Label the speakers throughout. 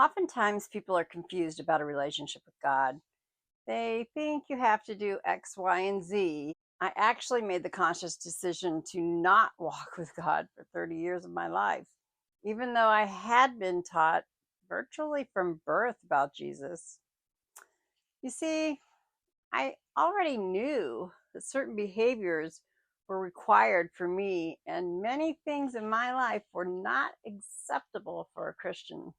Speaker 1: Oftentimes, people are confused about a relationship with God. They think you have to do X, Y, and Z. I actually made the conscious decision to not walk with God for 30 years of my life, even though I had been taught virtually from birth about Jesus. You see, I already knew that certain behaviors were required for me, and many things in my life were not acceptable for a Christian.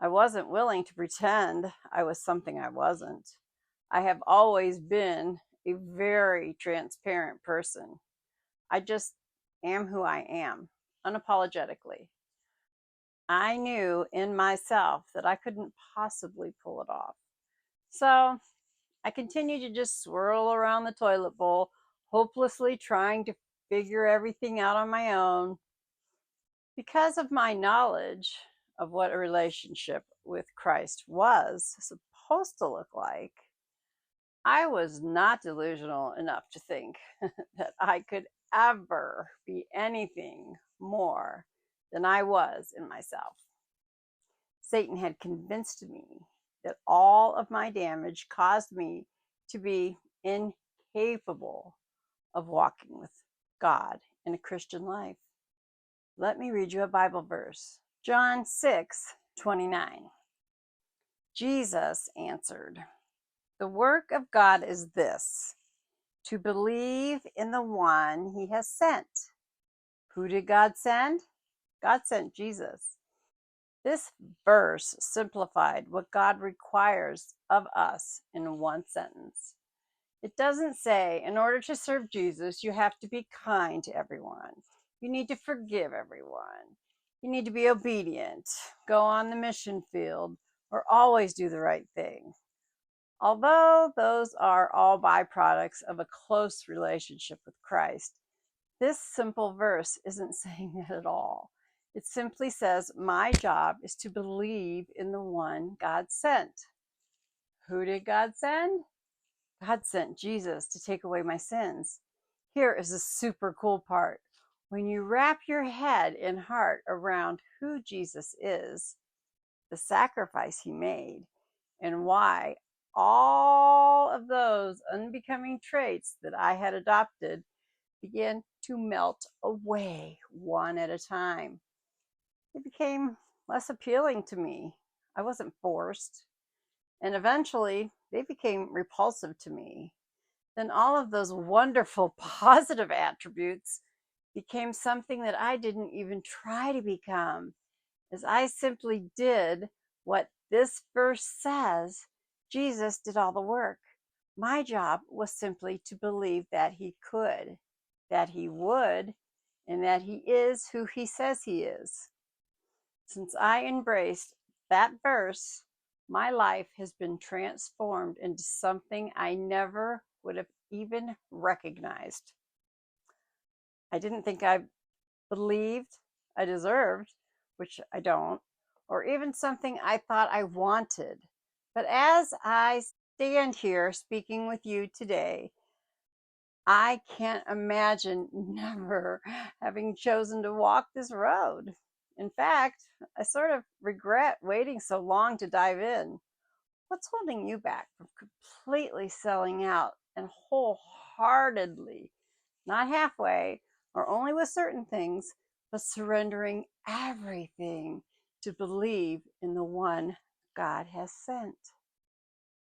Speaker 1: I wasn't willing to pretend I was something I wasn't. I have always been a very transparent person. I just am who I am, unapologetically. I knew in myself that I couldn't possibly pull it off. So I continued to just swirl around the toilet bowl, hopelessly trying to figure everything out on my own. Because of my knowledge of what a relationship with Christ was supposed to look like, I was not delusional enough to think that I could ever be anything more than I was in myself. Satan had convinced me that all of my damage caused me to be incapable of walking with God in a Christian life. Let me read you a Bible verse. John 6:29. Jesus answered, "The work of God is this, to believe in the one he has sent." Who did God send? God sent Jesus. This verse simplified what God requires of us in one sentence. It doesn't say, in order to serve Jesus, you have to be kind to everyone. You need to forgive everyone. You need to be obedient, go on the mission field, or always do the right thing. Although those are all byproducts of a close relationship with Christ, this simple verse isn't saying that at all. It simply says, my job is to believe in the one God sent. Who did God send? God sent Jesus to take away my sins. Here is the super cool part. When you wrap your head and heart around who Jesus is, the sacrifice he made, and why all of those unbecoming traits that I had adopted began to melt away one at a time. It became less appealing to me. I wasn't forced. And eventually, they became repulsive to me. Then all of those wonderful positive attributes became something that I didn't even try to become, as I simply did what this verse says. Jesus did all the work. My job was simply to believe that he could, that he would, and that he is who he says he is. Since I embraced that verse, my life has been transformed into something I never would have even recognized. I didn't think I believed I deserved, which I don't, or even something I thought I wanted. But as I stand here speaking with you today, I can't imagine never having chosen to walk this road. In fact, I sort of regret waiting so long to dive in. What's holding you back from completely selling out and wholeheartedly, not halfway or only with certain things, but surrendering everything to believe in the one God has sent?